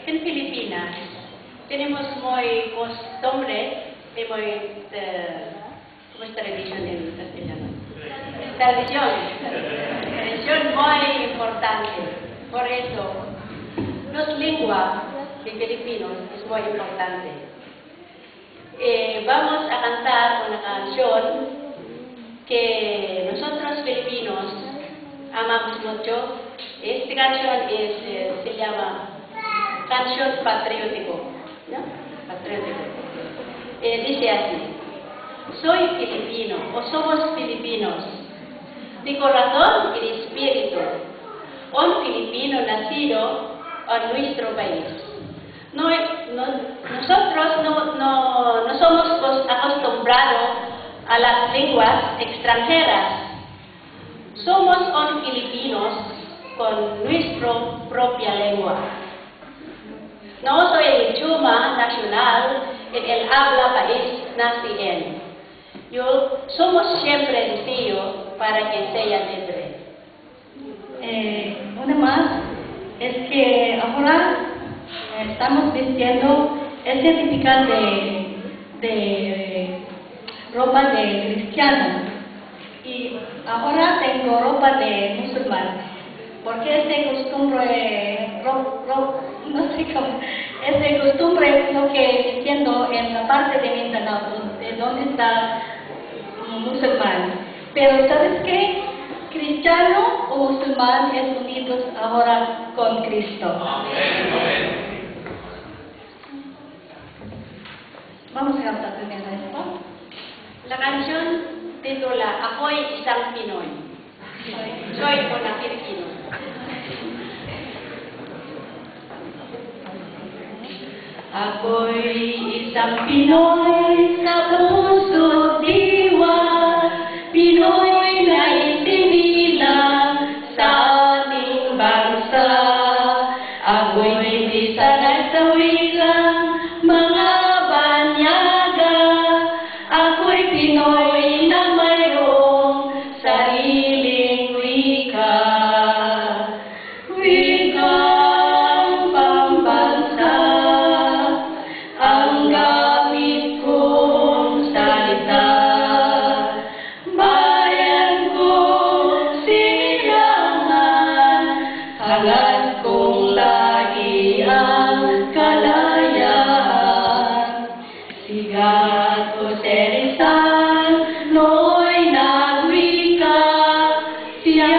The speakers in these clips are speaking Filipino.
en Filipinas tenemos muy costumbre y muy, ¿cómo es tradición en castellano? Tradición muy importante. Por eso, las lenguas de filipinos es muy importante. Vamos a cantar una canción que nosotros filipinos amamos mucho. Esta canción se llama Canción Patriótico, ¿no? Patriótico. Dice así: soy filipino, o somos filipinos, de corazón y de espíritu, un filipino nacido en nuestro país. Nosotros no somos acostumbrados a las lenguas extranjeras. Somos un filipinos con nuestra propia lengua. No soy el idioma nacional en el habla país nací en. Somos siempre deseos para que sea libre. Una más es que ahora estamos vistiendo el certificado de ropa de cristiano y ahora tengo ropa de musulmán porque es de costumbre, no sé cómo, es de costumbre lo que vistiendo en la parte de Mindanao, de donde está musulmán. Pero ¿sabes qué? Cristiano o musulmán es unidos ahora con Cristo. Amén. Vamos a cantar primero esto. La canción titula Ako'y isang Pinoy. Soy una Filipino. Ako'y isang Pinoy sa puso't diwa, Pinoy na isinilang sa ating bansa. Ako'y hindi sanay sa wikang mga banyaga, ako'y Pinoy na mayroong sariling wika. Wikang pambansa ang gamit kong salita. Bayan kong sinilangan, hangad kong lagi ang kalayaan. Sigat o Rizal, nooy nagwika, siya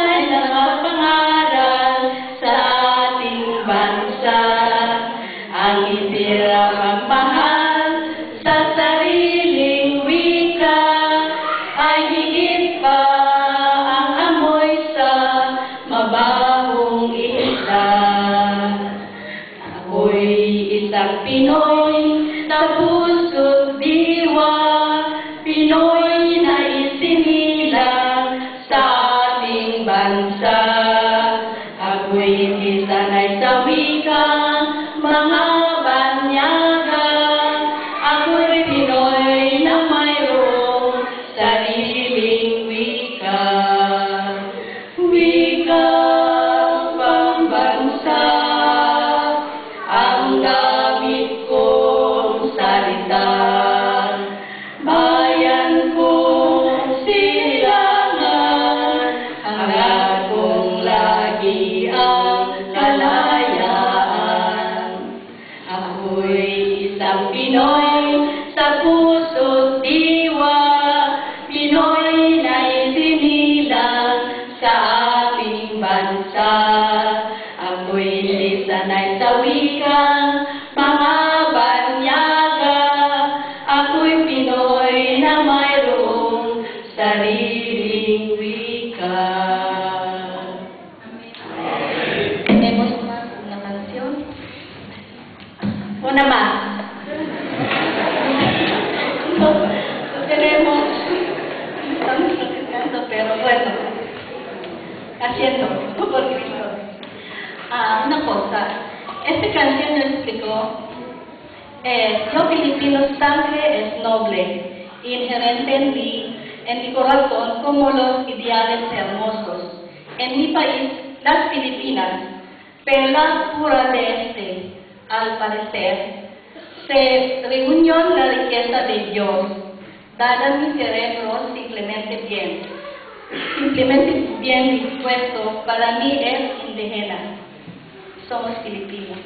ay nakapangaral sa ating bansa. Ang itira magmahal sa sariling wika ay higit pa ang amoy sa mabahong isda. Ako'y isang Pinoy sa puso't diwa, Pinoy na isinilang sa ating bansa. Ako'y hindi sanay sa wikang mga banyaga, ako'y Pinoy na mayroong sariling wika. Wikang pambansa ang gamit kong salita. Bayan kong sinilangan, hangad kong lagi ang kalayaan. Ako'y isang Pinoy sa puso't diwa, Pinoy na isinilang sa ating bansa. Ako'y hindi sanay sa wikang mga banyaga, ako'y Pinoy na mayroong sariling wika. Tenemos más una canción. Una más. No tenemos, estamos practicando, pero bueno, haciendo por Cristo. Una cosa, esta canción lo explicó, yo filipino sangre es noble, inherente en mi corazón como los ideales hermosos. En mi país, las Filipinas, perla pura de este, al parecer, se reunió la riqueza de Dios, dada mi cerebro simplemente bien dispuesto, para mí es indígena. Somos filipinos.